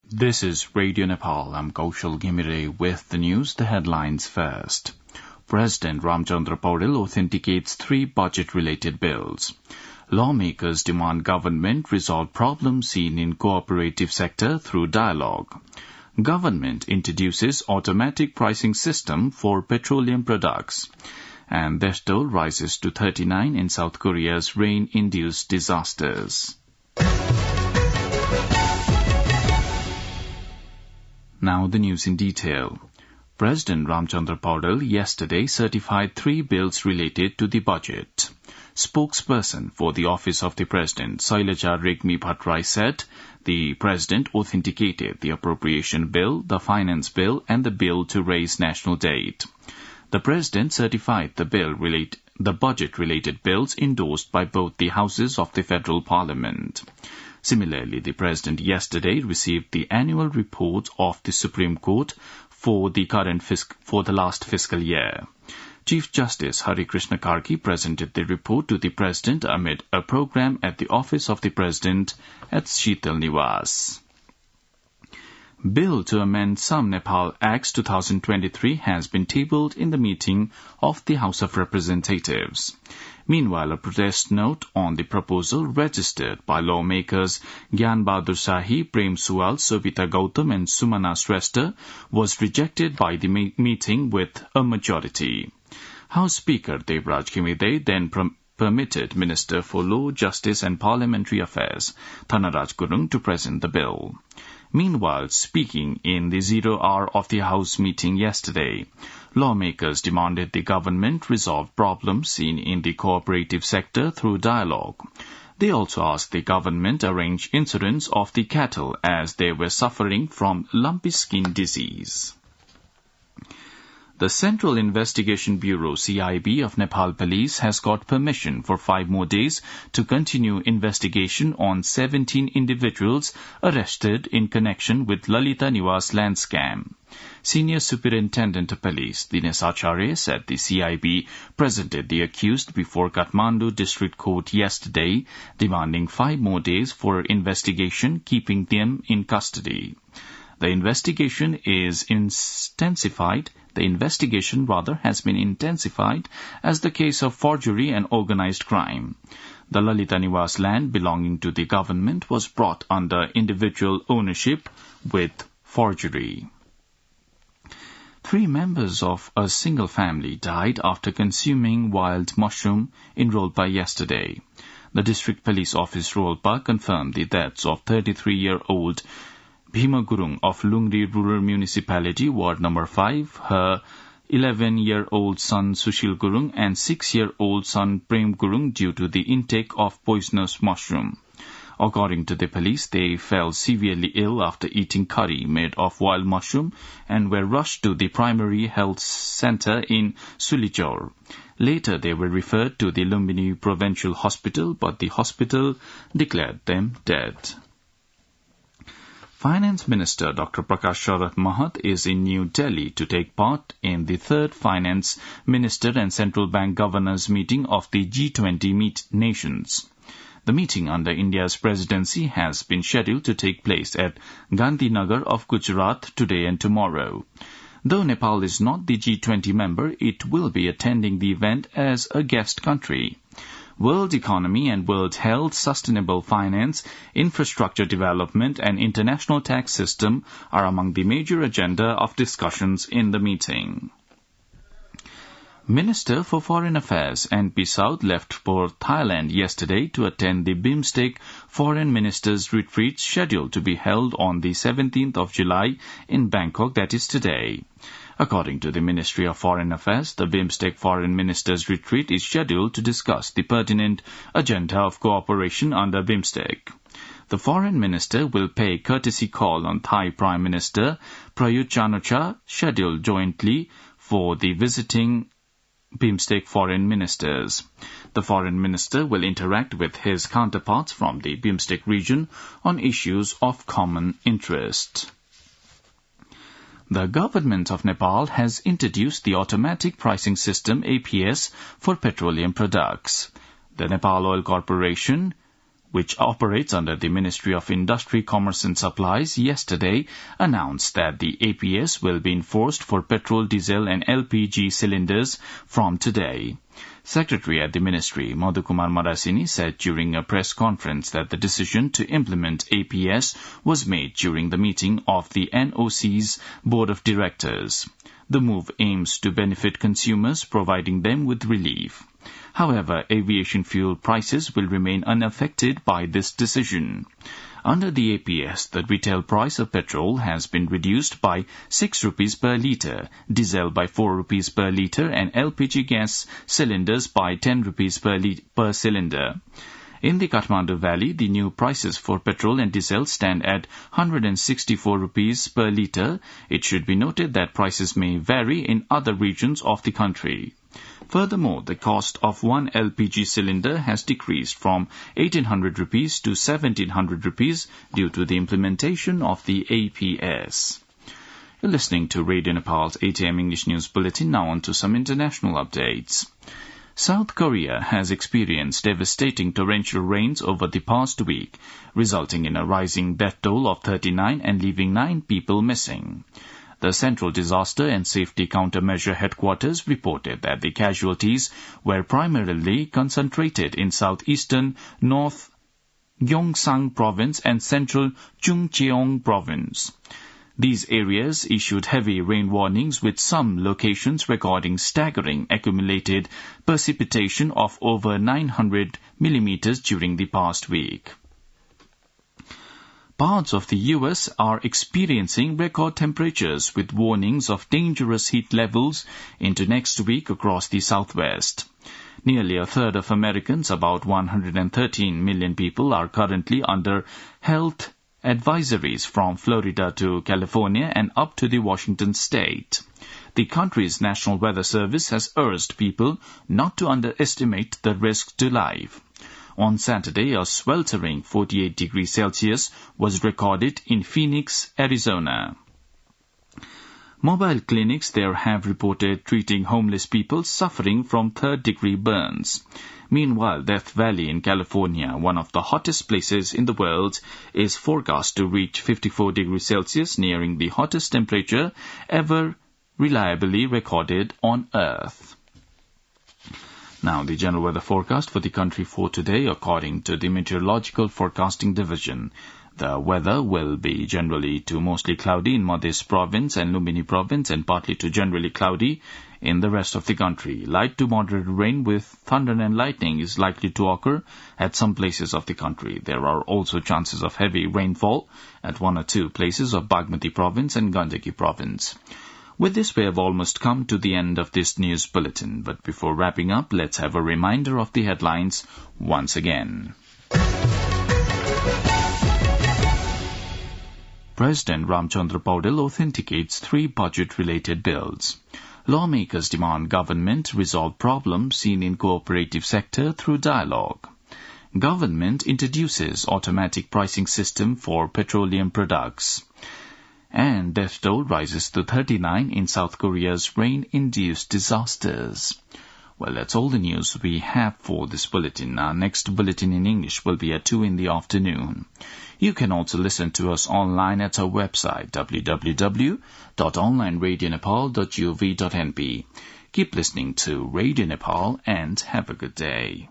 This is Radio Nepal. I'm Kaushal Ghimire with the news. The headlines first. President Ramchandra Paudel authenticates 3 budget-related bills. Lawmakers demand government resolve problems seen in cooperative sector through dialogue. Government introduces automatic pricing system for petroleum products. And death toll rises to 39 in South Korea's rain-induced disasters. Now the news in detail. President Ramchandra Paudel yesterday certified 3 bills related to the budget. Spokesperson for the Office of the President, Sailaja Regmi Bhattrai, said the President authenticated the appropriation bill, the finance bill, and the bill to raise national debt. The President certified the budget-related bills endorsed by both the houses of the Federal Parliament. Similarly, the President yesterday received the annual report of the Supreme Court for the last fiscal year. Chief Justice Hari Krishna Karki presented the report to the President amid a program at the Office of the President at Sheetal Niwas. Bill to amend some Nepal Acts 2023 has been tabled in the meeting of the House of Representatives. Meanwhile, a protest note on the proposal registered by lawmakers Gyan Bahadur Shahi, Prem Suwal, Sobita Gautam and Sumana Shrestha was rejected by the meeting with a majority. House Speaker Devraj Khimide then permitted Minister for Law, Justice and Parliamentary Affairs, Thanaraj Gurung, to present the bill. Meanwhile, speaking in the 0 hour of the House meeting yesterday, lawmakers demanded the government resolve problems seen in the cooperative sector through dialogue. They also asked the government arrange insurance of the cattle as they were suffering from lumpy skin disease. The Central Investigation Bureau, CIB, of Nepal Police has got permission for 5 more days to continue investigation on 17 individuals arrested in connection with Lalita Niwas land scam. Senior Superintendent of Police Dinesh Acharya said the CIB presented the accused before Kathmandu District Court yesterday, demanding 5 more days for investigation, keeping them in custody. The investigation has been intensified as the case of forgery and organized crime. The Lalita Niwas land belonging to the government was brought under individual ownership with forgery. 3 members of a single family died after consuming wild mushroom in Rolpa yesterday. The District Police Office Rolpa confirmed the deaths of 33-year-old Bhima Gurung of Lungri Rural Municipality, Ward No. 5, her 11-year-old son Sushil Gurung and 6-year-old son Prem Gurung due to the intake of poisonous mushroom. According to the police, they fell severely ill after eating curry made of wild mushroom and were rushed to the primary health center in Sulijor. Later, they were referred to the Lumbini Provincial Hospital, but the hospital declared them dead. Finance Minister Dr. Prakash Sharath Mahat is in New Delhi to take part in the 3rd Finance Minister and Central Bank Governors meeting of the G20 nations. The meeting under India's presidency has been scheduled to take place at Gandhinagar of Gujarat today and tomorrow. Though Nepal is not the G20 member, it will be attending the event as a guest country. World economy and world health, sustainable finance, infrastructure development and international tax system are among the major agenda of discussions in the meeting. Minister for Foreign Affairs N.P. South left for Thailand yesterday to attend the BIMSTEC Foreign Ministers Retreat scheduled to be held on the 17th of July in Bangkok, that is today. According to the Ministry of Foreign Affairs, the BIMSTEC Foreign Ministers Retreat is scheduled to discuss the pertinent agenda of cooperation under BIMSTEC. The Foreign Minister will pay courtesy call on Thai Prime Minister Prayut Chan-o-cha, scheduled jointly for the visiting BIMSTEC Foreign Ministers. The Foreign Minister will interact with his counterparts from the BIMSTEC region on issues of common interest. The government of Nepal has introduced the automatic pricing system APS for petroleum products. The Nepal Oil Corporation which operates under the Ministry of Industry, Commerce and Supplies, yesterday announced that the APS will be enforced for petrol, diesel and LPG cylinders from today. Secretary at the Ministry, Madhukumar Marasini, said during a press conference that the decision to implement APS was made during the meeting of the NOC's Board of Directors. The move aims to benefit consumers, providing them with relief. However, aviation fuel prices will remain unaffected by this decision. Under the APS, the retail price of petrol has been reduced by 6 rupees per litre, diesel by 4 rupees per litre and LPG gas cylinders by 10 rupees per cylinder. In the Kathmandu Valley, the new prices for petrol and diesel stand at 164 rupees per litre. It should be noted that prices may vary in other regions of the country. Furthermore, the cost of one LPG cylinder has decreased from 1800 rupees to 1700 rupees due to the implementation of the APS. You're listening to Radio Nepal's 8 a.m. English News Bulletin. Now on to some international updates. South Korea has experienced devastating torrential rains over the past week, resulting in a rising death toll of 39 and leaving 9 people missing. The Central Disaster and Safety Countermeasure Headquarters reported that the casualties were primarily concentrated in southeastern North Gyeongsang Province and central Chungcheong Province. These areas issued heavy rain warnings, with some locations recording staggering accumulated precipitation of over 900 millimeters during the past week. Parts of the U.S. are experiencing record temperatures, with warnings of dangerous heat levels into next week across the Southwest. Nearly a third of Americans, about 113 million people, are currently under health advisories from Florida to California and up to the Washington state. The country's National Weather Service has urged people not to underestimate the risk to life. On Saturday, a sweltering 48 degrees Celsius was recorded in Phoenix, Arizona. Mobile clinics there have reported treating homeless people suffering from third-degree burns. Meanwhile, Death Valley in California, one of the hottest places in the world, is forecast to reach 54 degrees Celsius, nearing the hottest temperature ever reliably recorded on Earth. Now, the general weather forecast for the country for today, according to the Meteorological Forecasting Division. The weather will be generally to mostly cloudy in Madhya Province and Lumbini Province, and partly to generally cloudy in the rest of the country. Light to moderate rain with thunder and lightning is likely to occur at some places of the country. There are also chances of heavy rainfall at 1 or 2 places of Bagmati Province and Gandaki Province. With this, we have almost come to the end of this news bulletin. But before wrapping up, let's have a reminder of the headlines once again. President Ramchandra Paudel authenticates 3 budget-related bills. Lawmakers demand government resolve problems seen in cooperative sector through dialogue. Government introduces automatic pricing system for petroleum products. And death toll rises to 39 in South Korea's rain-induced disasters. Well, that's all the news we have for this bulletin. Our next bulletin in English will be at 2 in the afternoon. You can also listen to us online at our website, www.onlineradionepal.gov.np. Keep listening to Radio Nepal and have a good day.